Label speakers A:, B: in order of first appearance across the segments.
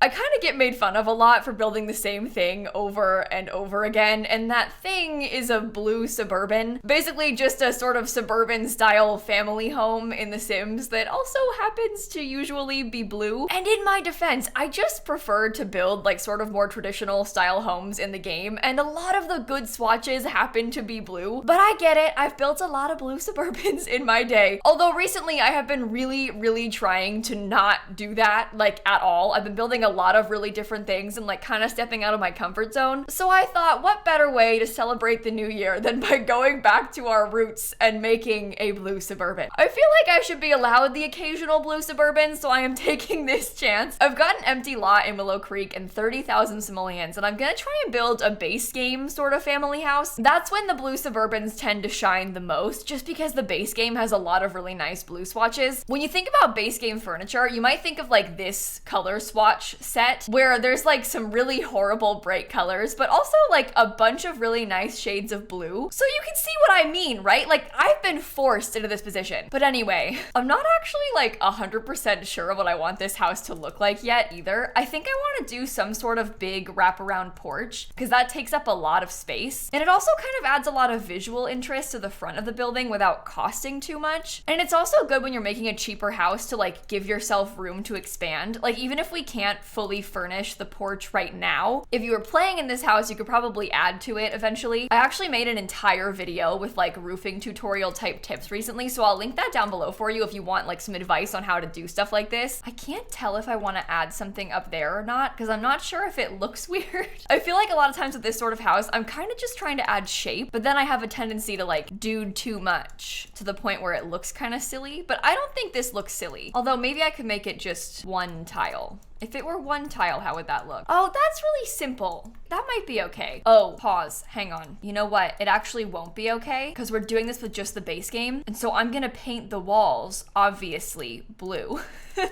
A: I kind of get made fun of a lot for building the same thing over and over again, and that thing is a blue suburban. Basically just a sort of suburban style family home in The Sims that also happens to usually be blue. And in my defense, I just prefer to build like sort of more traditional style homes in the game, and a lot of the good swatches happen to be blue. But I get it, I've built a lot of blue suburbans in my day. Although recently I have been really trying to not do that like at all. I've been building a lot of really different things and like kind of stepping out of my comfort zone. So I thought, what better way to celebrate the new year than by going back to our roots and making a blue suburban. I feel like I should be allowed the occasional blue suburban, so I am taking this chance. I've got an empty lot in Willow Creek and 30,000 simoleons, and I'm gonna try and build a base game sort of family house. That's when the blue suburbans tend to shine the most, just because the base game has a lot of really nice blue swatches. When you think about base game furniture, you might think of like this color swatch set where there's like some really horrible bright colors, but also like a bunch of really nice shades of blue. So you can see what I mean, right? Like I've been forced into this position. But anyway, I'm not actually like 100% sure what I want this house to look like yet either. I think I want to do some sort of big wraparound porch because that takes up a lot of space. And it also kind of adds a lot of visual interest to the front of the building without costing too much. And it's also good when you're making a cheaper house to like give yourself room to expand. Like even if we can't fully furnish the porch right now, if you were playing in this house, you could probably add to it eventually. I actually made an entire video with like roofing tutorial type tips recently, so I'll link that down below for you if you want like some advice on how to do stuff like this. I can't tell if I want to add something up there or not because I'm not sure if it looks weird. I feel like a lot of times with this sort of house, I'm kind of just trying to add shape, but then I have a tendency to like do too much to the point where it looks kind of silly, but I don't think this looks silly. Although maybe I could make it just one tile. If it were one tile, how would that look? Oh, that's really simple. That might be okay. Oh, pause, hang on. You know what? It actually won't be okay because we're doing this with just the base game. And so I'm gonna paint the walls, obviously, blue.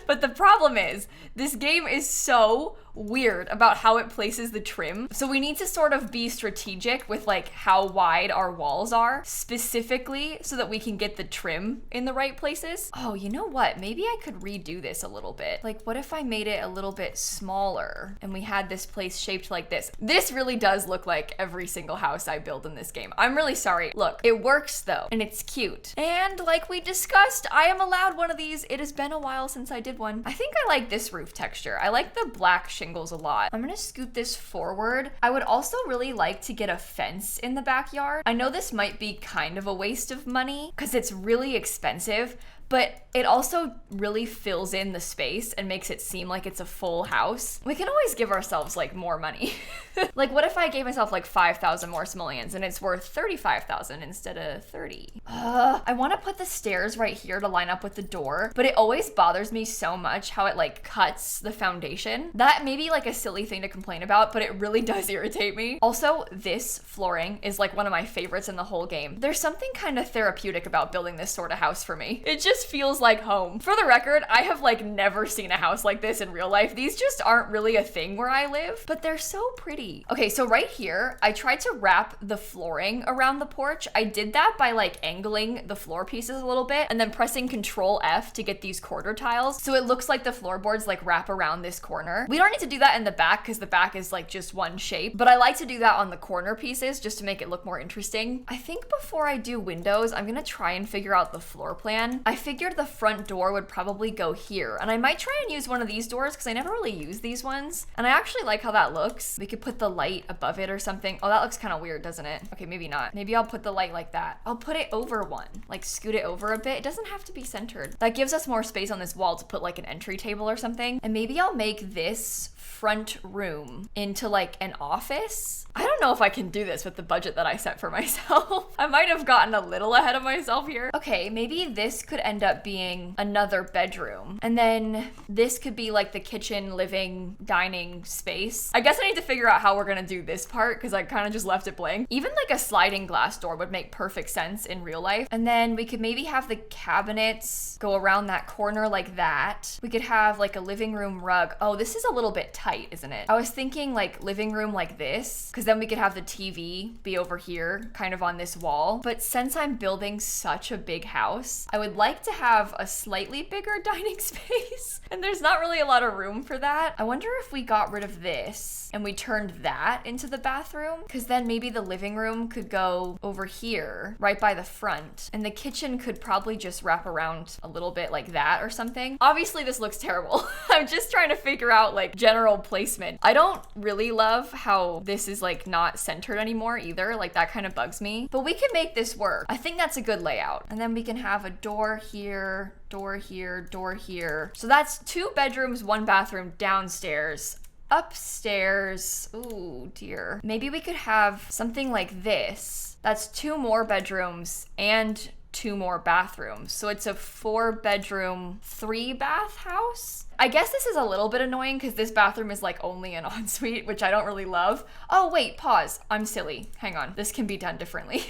A: But the problem is, this game is so weird about how it places the trim. So we need to sort of be strategic with like how wide our walls are, specifically so that we can get the trim in the right places. Oh, you know what? Maybe I could redo this a little bit. Like what if I made it a little bit smaller and we had this place shaped like this? This really does look like every single house I build in this game. I'm really sorry. Look, it works though, and it's cute. And like we discussed, I am allowed one of these. It has been a while since I did one. I think I like this roof texture. I like the black shingles a lot. I'm gonna scoot this forward. I would also really like to get a fence in the backyard. I know this might be kind of a waste of money because it's really expensive, but it also really fills in the space and makes it seem like it's a full house. We can always give ourselves like more money. Like what if I gave myself like 5,000 more simoleons and it's worth 35,000 instead of 30? I want to put the stairs right here to line up with the door, but it always bothers me so much how it like cuts the foundation. That may be like a silly thing to complain about, but it really does irritate me. Also, this flooring is like one of my favorites in the whole game. There's something kind of therapeutic about building this sort of house for me. It just feels like home. For the record, I have like never seen a house like this in real life. These just aren't really a thing where I live, but they're so pretty. Okay, so right here, I tried to wrap the flooring around the porch. I did that by like angling the floor pieces a little bit and then pressing Control F to get these quarter tiles. So it looks like the floorboards like wrap around this corner. We don't need to do that in the back because the back is like just one shape, but I like to do that on the corner pieces just to make it look more interesting. I think before I do windows, I'm gonna try and figure out the floor plan. I figured the front door would probably go here, and I might try and use one of these doors because I never really use these ones, and I actually like how that looks. We could put the light above it or something. Oh, that looks kind of weird, doesn't it? Okay, maybe not. Maybe I'll put the light like that. I'll put it over one, like scoot it over a bit. It doesn't have to be centered. That gives us more space on this wall to put like an entry table or something. And maybe I'll make this front room into like an office. I don't know if I can do this with the budget that I set for myself. I might have gotten a little ahead of myself here. Okay, maybe this could end up being another bedroom. And then this could be like the kitchen, living, dining space. I guess I need to figure out how we're gonna do this part because I kind of just left it blank. Even like a sliding glass door would make perfect sense in real life. And then we could maybe have the cabinets go around that corner like that. We could have like a living room rug. Oh, this is a little bit tight, isn't it? I was thinking like living room like this, because then we could have the TV be over here, kind of on this wall. But since I'm building such a big house, I would like to have a slightly bigger dining space, and there's not really a lot of room for that. I wonder if we got rid of this and we turned that into the bathroom, because then maybe the living room could go over here right by the front, and the kitchen could probably just wrap around a little bit like that or something. Obviously this looks terrible. I'm just trying to figure out like general placement. I don't really love how this is like not centered anymore either. Like that kind of bugs me, but we can make this work. I think that's a good layout. And then we can have a door here, door here, door here. So that's 2 bedrooms, 1 bathroom downstairs. Upstairs, ooh dear. Maybe we could have something like this. That's 2 more bedrooms and 2 more bathrooms. So it's a 4 bedroom, 3 bath house. I guess this is a little bit annoying because this bathroom is like only an ensuite, which I don't really love. Oh wait, pause. I'm silly. Hang on. This can be done differently.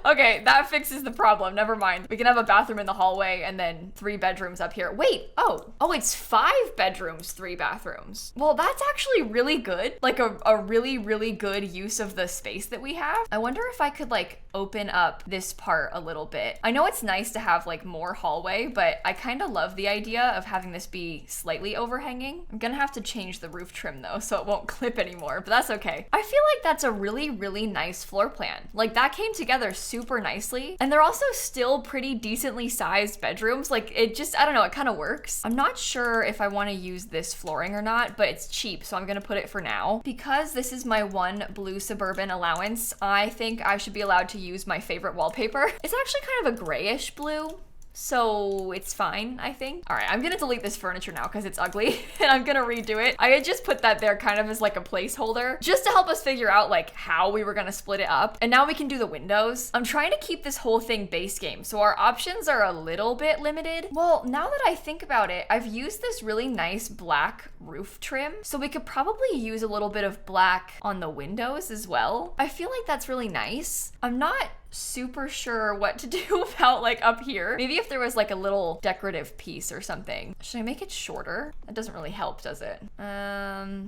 A: Okay, that fixes the problem. Never mind. We can have a bathroom in the hallway and then 3 bedrooms up here. Wait, oh, it's 5 bedrooms, 3 bathrooms. Well, that's actually really good. Like a really, really good use of the space that we have. I wonder if I could like open up this part a little bit. I know it's nice to have like more hallway, but I kind of love the idea of having this be slightly overhanging. I'm gonna have to change the roof trim though, so it won't clip anymore, but that's okay. I feel like that's a really, really nice floor plan. Like that came together super nicely, and they're also still pretty decently sized bedrooms. Like it just, I don't know, it kind of works. I'm not sure if I want to use this flooring or not, but it's cheap, so I'm gonna put it for now. Because this is my 1 blue Suburban allowance, I think I should be allowed to use my favorite wallpaper. It's actually kind of a grayish blue, so it's fine, I think. All right, I'm gonna delete this furniture now because it's ugly and I'm gonna redo it. I had just put that there kind of as like a placeholder just to help us figure out like how we were gonna split it up. And now we can do the windows. I'm trying to keep this whole thing base game, so our options are a little bit limited. Well, now that I think about it, I've used this really nice black roof trim, so we could probably use a little bit of black on the windows as well. I feel like that's really nice. I'm not super sure what to do about like up here. Maybe if there was like a little decorative piece or something. Should I make it shorter? That doesn't really help, does it?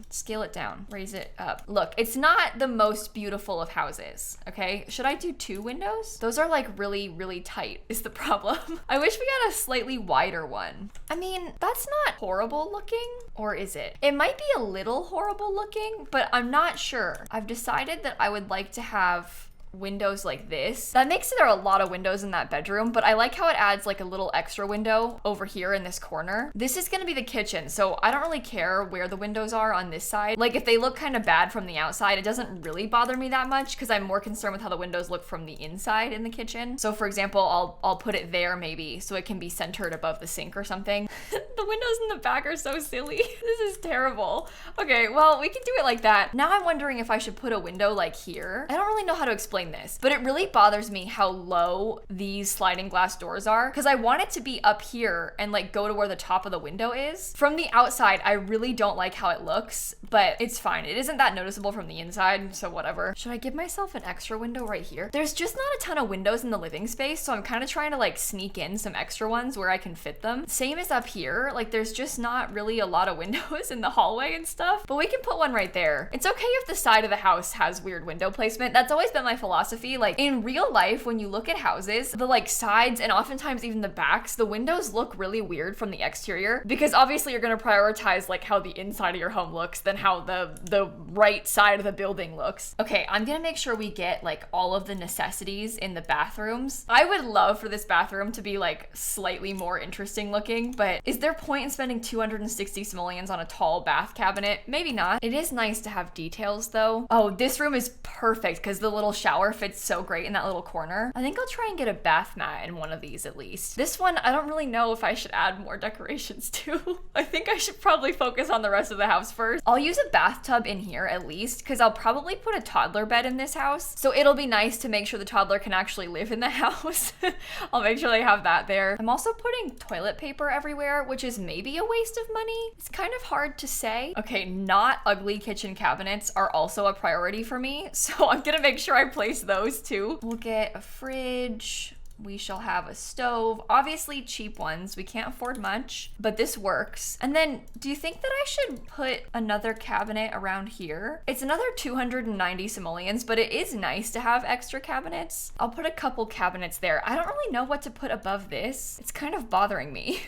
A: Scale it down, raise it up. Look, it's not the most beautiful of houses, okay? Should I do 2 windows? Those are like really, really tight is the problem. I wish we got a slightly wider one. I mean, that's not horrible looking, or is it? It might be a little horrible looking, but I'm not sure. I've decided that I would like to have windows like this. That makes there a lot of windows in that bedroom, but I like how it adds like a little extra window over here in this corner. This is gonna be the kitchen, so I don't really care where the windows are on this side. Like if they look kind of bad from the outside, it doesn't really bother me that much because I'm more concerned with how the windows look from the inside in the kitchen. So for example, I'll put it there maybe so it can be centered above the sink or something. The windows in the back are so silly. This is terrible. Okay, well, we can do it like that. Now I'm wondering if I should put a window like here. I don't really know how to explain this, but it really bothers me how low these sliding glass doors are because I want it to be up here and like go to where the top of the window is. From the outside, I really don't like how it looks, but it's fine. It isn't that noticeable from the inside, so whatever. Should I give myself an extra window right here? There's just not a ton of windows in the living space, so I'm kind of trying to like sneak in some extra ones where I can fit them. Same as up here, like there's just not really a lot of windows in the hallway and stuff, but we can put one right there. It's okay if the side of the house has weird window placement. That's always been my philosophy. Like in real life, when you look at houses, the like sides and oftentimes even the backs, the windows look really weird from the exterior because obviously you're going to prioritize like how the inside of your home looks than how the right side of the building looks. Okay, I'm gonna make sure we get like all of the necessities in the bathrooms. I would love for this bathroom to be like slightly more interesting looking, but is there point in spending 260 simoleons on a tall bath cabinet? Maybe not. It is nice to have details though. Oh, this room is perfect because the little shower fits so great in that little corner. I think I'll try and get a bath mat in one of these at least. This one, I don't really know if I should add more decorations to. I think I should probably focus on the rest of the house first. I'll use a bathtub in here at least because I'll probably put a toddler bed in this house. So it'll be nice to make sure the toddler can actually live in the house. I'll make sure they have that there. I'm also putting toilet paper everywhere, which is maybe a waste of money. It's kind of hard to say. Okay, not ugly kitchen cabinets are also a priority for me. So I'm gonna make sure I place those too. We'll get a fridge, We shall have a stove, obviously cheap ones. We can't afford much, but this works. And then do you think that I should put another cabinet around here? It's another 290 simoleons, but it is nice to have extra cabinets. I'll put a couple cabinets there. I don't really know what to put above this. It's kind of bothering me.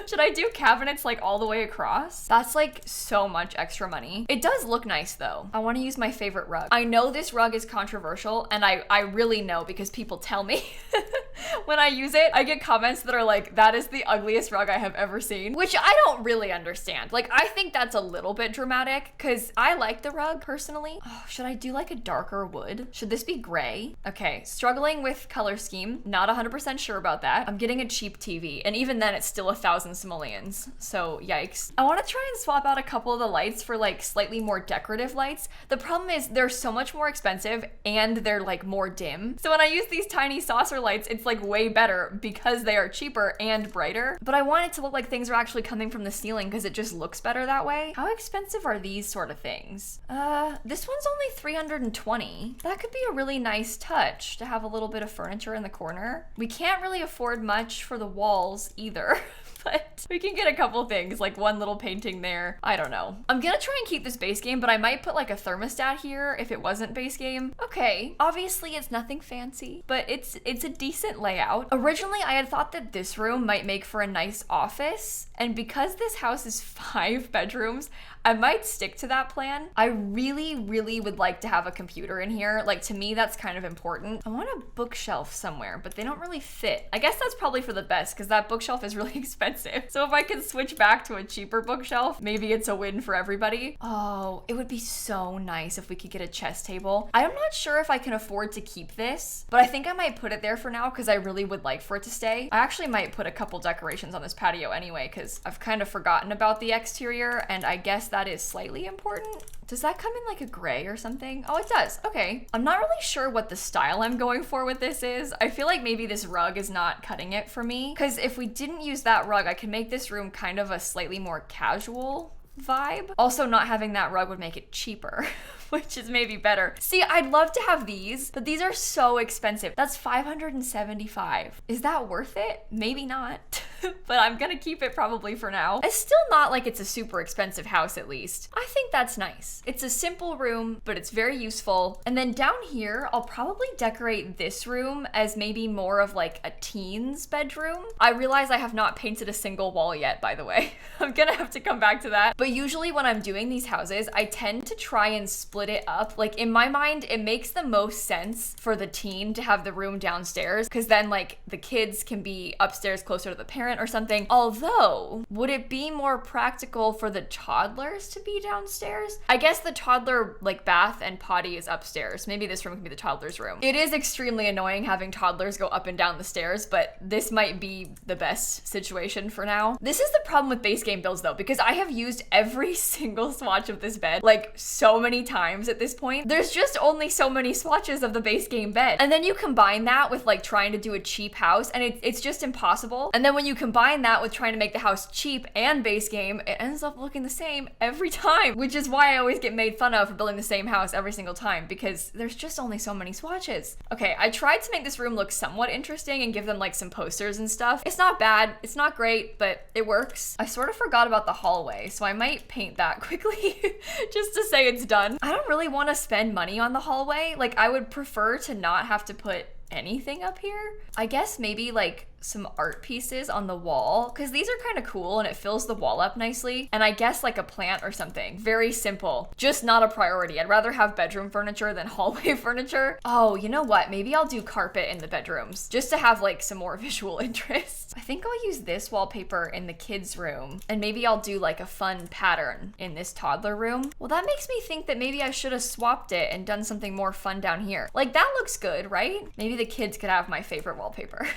A: Should I do cabinets like all the way across? That's like so much extra money. It does look nice though. I want to use my favorite rug. I know this rug is controversial, and I really know because people tell me when I use it. I get comments that are like, that is the ugliest rug I have ever seen, which I don't really understand. Like, I think that's a little bit dramatic because I like the rug personally. Oh, should I do like a darker wood? Should this be gray? Okay, struggling with color scheme. Not 100% sure about that. I'm getting a cheap TV, and even then it's still 1,000 simoleons, so yikes. I want to try and swap out a couple of the lights for like slightly more decorative lights. The problem is they're so much more expensive and they're like more dim. So when I use these tiny saucer lights, it's like way better because they are cheaper and brighter. But I want it to look like things are actually coming from the ceiling because it just looks better that way. How expensive are these sort of things? This one's only 320. That could be a really nice touch to have a little bit of furniture in the corner. We can't really afford much for the walls either. But we can get a couple things, like one little painting there. I don't know. I'm gonna try and keep this base game, but I might put like a thermostat here if it wasn't base game. Okay, obviously it's nothing fancy, but it's a decent layout. Originally, I had thought that this room might make for a nice office, and because this house is 5 bedrooms, I might stick to that plan. I really, really would like to have a computer in here. Like, to me, that's kind of important. I want a bookshelf somewhere, but they don't really fit. I guess that's probably for the best because that bookshelf is really expensive. So if I can switch back to a cheaper bookshelf, maybe it's a win for everybody. Oh, it would be so nice if we could get a chess table. I'm not sure if I can afford to keep this, but I think I might put it there for now because I really would like for it to stay. I actually might put a couple decorations on this patio anyway because I've kind of forgotten about the exterior, and I guess that is slightly important. Does that come in like a gray or something? Oh, it does. Okay. I'm not really sure what the style I'm going for with this is. I feel like maybe this rug is not cutting it for me, because if we didn't use that rug, I could make this room kind of a slightly more casual vibe. Also, not having that rug would make it cheaper, which is maybe better. See, I'd love to have these, but these are so expensive. That's 575. Is that worth it? Maybe not. But I'm gonna keep it probably for now. It's still not like it's a super expensive house, at least. I think that's nice. It's a simple room, but it's very useful. And then down here, I'll probably decorate this room as maybe more of like a teen's bedroom. I realize I have not painted a single wall yet, by the way. I'm gonna have to come back to that. But usually when I'm doing these houses, I tend to try and split it up. Like, in my mind, it makes the most sense for the teen to have the room downstairs, because then like the kids can be upstairs closer to the parent or something. Although, would it be more practical for the toddlers to be downstairs? I guess the toddler like bath and potty is upstairs. Maybe this room can be the toddler's room. It is extremely annoying having toddlers go up and down the stairs, but this might be the best situation for now. This is the problem with base game builds though, because I have used every single swatch of this bed like so many times at this point. There's just only so many swatches of the base game bed. And then you combine that with like trying to do a cheap house, and it's just impossible. And then when you combine that with trying to make the house cheap and base game, it ends up looking the same every time, which is why I always get made fun of for building the same house every single time, because there's just only so many swatches. Okay, I tried to make this room look somewhat interesting and give them like some posters and stuff. It's not bad, it's not great, but it works. I sort of forgot about the hallway, so I might paint that quickly just to say it's done. I don't really want to spend money on the hallway. Like, I would prefer to not have to put anything up here. I guess maybe like some art pieces on the wall, because these are kind of cool and it fills the wall up nicely. And I guess like a plant or something. Very simple, just not a priority. I'd rather have bedroom furniture than hallway furniture. Oh, you know what? Maybe I'll do carpet in the bedrooms just to have like some more visual interest. I think I'll use this wallpaper in the kids' room, and maybe I'll do like a fun pattern in this toddler room. Well, that makes me think that maybe I should have swapped it and done something more fun down here. Like, that looks good, right? Maybe the kids could have my favorite wallpaper.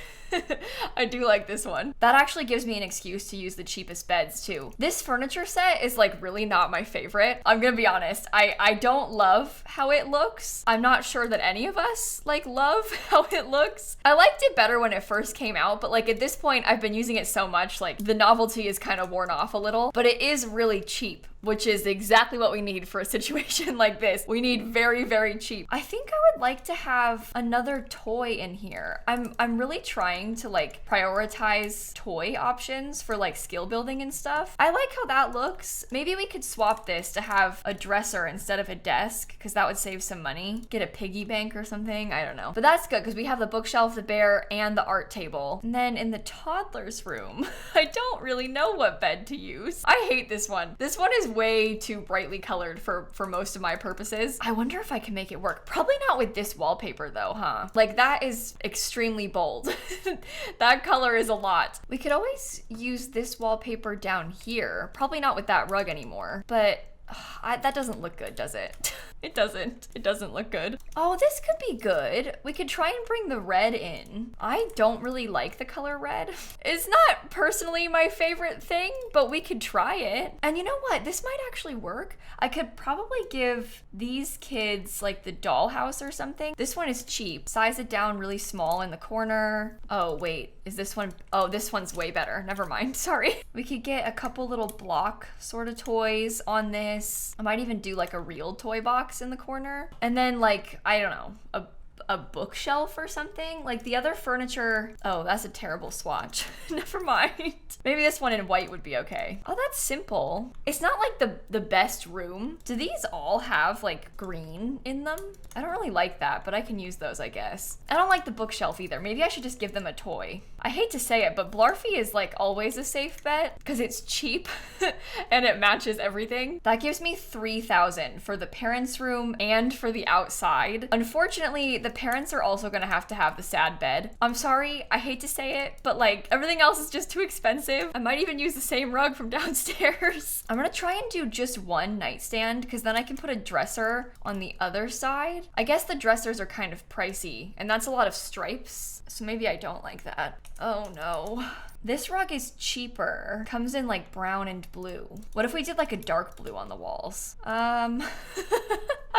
A: I do like this one. That actually gives me an excuse to use the cheapest beds too. This furniture set is like really not my favorite. I'm gonna be honest. I don't love how it looks. I'm not sure that any of us like love how it looks. I liked it better when it first came out, but like at this point I've been using it so much, like the novelty is kind of worn off a little, but it is really cheap. which is exactly what we need for a situation like this. We need very, very cheap. I think I would like to have another toy in here. I'm really trying to like prioritize toy options for like skill building and stuff. I like how that looks. Maybe we could swap this to have a dresser instead of a desk, because that would save some money. Get a piggy bank or something, I don't know. But that's good because we have the bookshelf, the bear, and the art table. And then in the toddler's room, I don't really know what bed to use. I hate this one. This one is way too brightly colored for most of my purposes. I wonder if I can make it work. Probably not with this wallpaper though, huh? Like that is extremely bold. That color is a lot. We could always use this wallpaper down here. Probably not with that rug anymore, but that doesn't look good, does it? It doesn't. It doesn't look good. Oh, this could be good. We could try and bring the red in. I don't really like the color red. It's not personally my favorite thing, but we could try it. And you know what? This might actually work. I could probably give these kids like the dollhouse or something. This one is cheap. Size it down really small in the corner. Oh, wait. Is this one? Oh, this one's way better. Never mind. Sorry. We could get a couple little block sort of toys on this. I might even do like a real toy box in the corner. And then like, I don't know, a bookshelf or something. Like the other furniture, oh, that's a terrible swatch. Never mind. Maybe this one in white would be okay. Oh, that's simple. It's not like the best room. Do these all have like green in them? I don't really like that, but I can use those, I guess. I don't like the bookshelf either. Maybe I should just give them a toy. I hate to say it, but Blarfy is like always a safe bet because it's cheap and it matches everything. That gives me 3,000 for the parents' room and for the outside. Unfortunately, the parents are also gonna have to have the sad bed. I'm sorry, I hate to say it, but like everything else is just too expensive. I might even use the same rug from downstairs. I'm gonna try and do just one nightstand because then I can put a dresser on the other side. I guess the dressers are kind of pricey and that's a lot of stripes, so maybe I don't like that. Oh no. This rug is cheaper. Comes in like brown and blue. What if we did like a dark blue on the walls?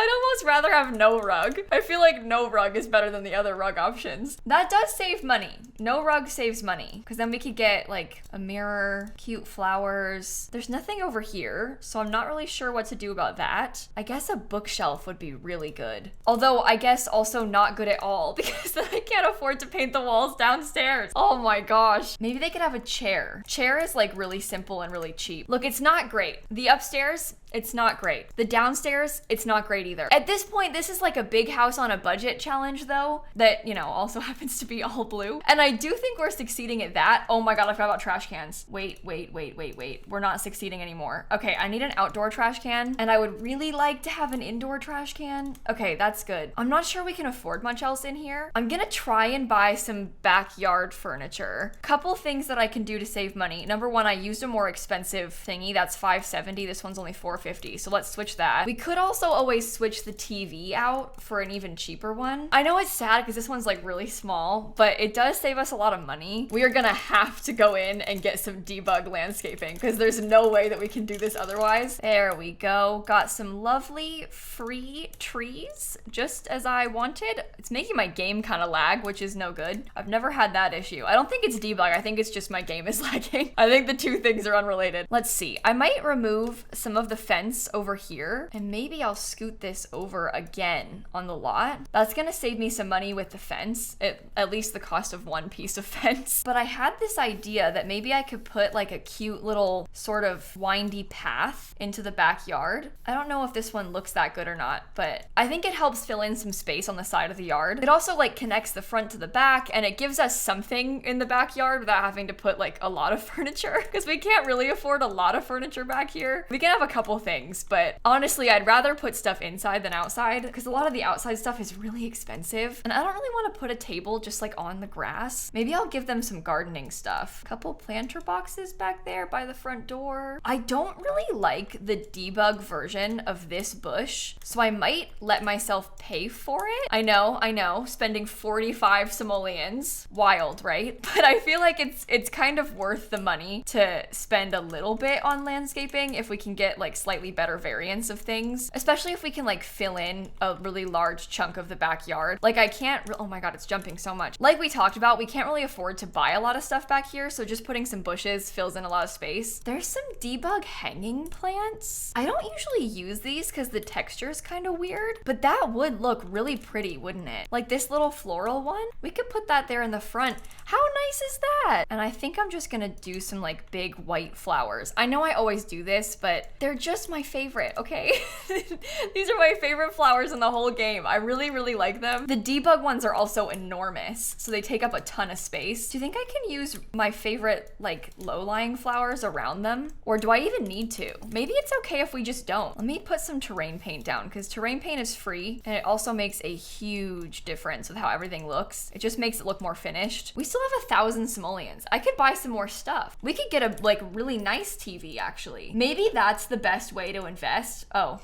A: I'd almost rather have no rug. I feel like no rug is better than the other rug options. That does save money. No rug saves money because then we could get like a mirror, cute flowers. There's nothing over here, so I'm not really sure what to do about that. I guess a bookshelf would be really good. Although I guess also not good at all because then I can't afford to paint the walls downstairs. Oh my gosh. Maybe they could have a chair. Chair is like really simple and really cheap. Look, it's not great. The upstairs, it's not great. The downstairs, it's not great either. At this point, this is like a big house on a budget challenge though, that, you know, also happens to be all blue. And I do think we're succeeding at that. Oh my God, I forgot about trash cans. Wait. We're not succeeding anymore. Okay, I need an outdoor trash can and I would really like to have an indoor trash can. Okay, that's good. I'm not sure we can afford much else in here. I'm gonna try and buy some backyard furniture. Couple things that I can do to save money. Number one, I used a more expensive thingy. That's $570. This one's only $450. So let's switch that. We could also always switch the TV out for an even cheaper one. I know it's sad because this one's like really small, but it does save us a lot of money. We are gonna have to go in and get some debug landscaping because there's no way that we can do this otherwise. There we go. Got some lovely free trees, just as I wanted. It's making my game kind of lag, which is no good. I've never had that issue. I don't think it's debug. I think it's just my game is lagging. I think the two things are unrelated. Let's see. I might remove some of the fence over here and maybe I'll scoot this over again on the lot. That's gonna save me some money with the fence, at least the cost of one piece of fence. But I had this idea that maybe I could put like a cute little sort of windy path into the backyard. I don't know if this one looks that good or not, but I think it helps fill in some space on the side of the yard. It also like connects the front to the back and it gives us something in the backyard without having to put like a lot of furniture because we can't really afford a lot of furniture back here. We can have a couple things, but honestly, I'd rather put stuff inside than outside because a lot of the outside stuff is really expensive and I don't really want to put a table just like on the grass. Maybe I'll give them some gardening stuff. Couple planter boxes back there by the front door. I don't really like the debug version of this bush, so I might let myself pay for it. I know, spending 45 simoleons. Wild, right? But I feel like it's kind of worth the money to spend a little bit on landscaping if we can get like slightly better variants of things, especially if we can like fill in a really large chunk of the backyard. Like I can't, oh my God, it's jumping so much. Like we talked about we can't really afford to buy a lot of stuff back here, so just putting some bushes fills in a lot of space. There's some debug hanging plants. I don't usually use these because the texture is kind of weird, but that would look really pretty, wouldn't it? Like this little floral one, we could put that there in the front. How nice is that? And I think I'm just gonna do some like big white flowers. I know I always do this, but they're just my favorite, okay? These are my favorite flowers in the whole game. I really, really like them. The debug ones are also enormous, so they take up a ton of space. Do you think I can use my favorite like low-lying flowers around them? Or do I even need to? Maybe it's okay if we just don't. Let me put some terrain paint down because terrain paint is free and it also makes a huge difference with how everything looks. It just makes it look more finished. We still have 1,000 simoleons. I could buy some more stuff. We could get a like really nice TV actually. Maybe that's the best way to invest. Oh.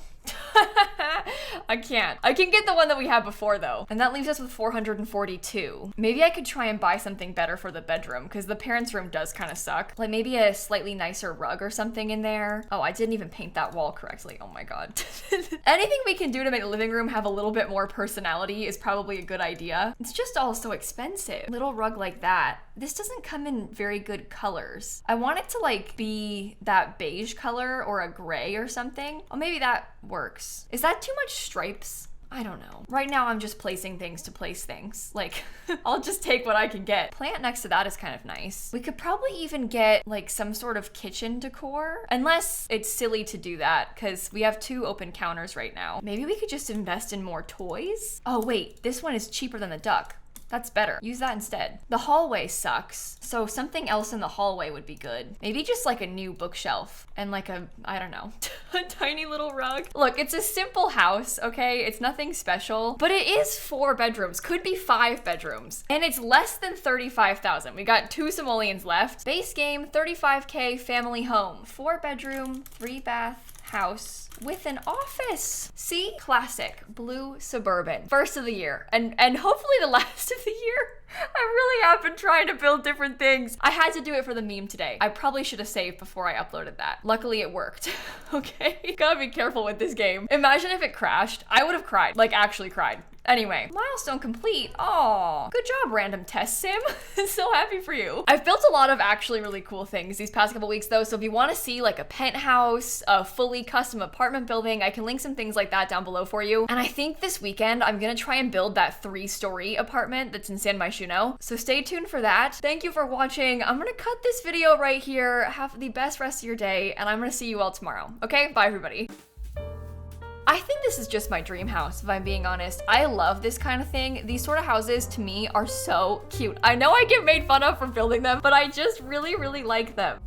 A: I can't. I can get the one that we had before though. And that leaves us with 442. Maybe I could try and buy something better for the bedroom because the parents' room does kind of suck. Like maybe a slightly nicer rug or something in there. Oh, I didn't even paint that wall correctly. Oh my God. Anything we can do to make the living room have a little bit more personality is probably a good idea. It's just all so expensive. Little rug like that. This doesn't come in very good colors. I want it to like be that beige color or a gray or something. Oh, maybe that works. Is that too much stripes? I don't know. Right now I'm just placing things to place things. Like, I'll just take what I can get. Plant next to that is kind of nice. We could probably even get like some sort of kitchen decor, unless it's silly to do that because we have 2 open counters right now. Maybe we could just invest in more toys. Oh wait, this one is cheaper than the duck. That's better. Use that instead. The hallway sucks, so something else in the hallway would be good. Maybe just like a new bookshelf and like a, I don't know, a tiny little rug. Look, it's a simple house, okay? It's nothing special, but it is 4 bedrooms, could be 5 bedrooms, and it's less than 35,000. We got 2 simoleons left. Base game, 35K family home. 4 bedroom, 3 bath house with an office. See? Classic blue suburban. First of the year and hopefully the last of the year. I really have been trying to build different things. I had to do it for the meme today. I probably should have saved before I uploaded that. Luckily it worked. Okay? Gotta be careful with this game. Imagine if it crashed. I would have cried. Like actually cried. Anyway, milestone complete. Aw, good job, random test sim. So happy for you. I've built a lot of actually really cool things these past couple weeks though, so if you want to see like a penthouse, a fully custom apartment building, I can link some things like that down below for you. And I think this weekend I'm gonna try and build that 3-story apartment that's in San Myshuno. So stay tuned for that. Thank you for watching. I'm gonna cut this video right here. Have the best rest of your day, and I'm gonna see you all tomorrow. Okay, bye everybody. I think this is just my dream house, if I'm being honest. I love this kind of thing. These sort of houses, to me, are so cute. I know I get made fun of for building them, but I just really, really like them.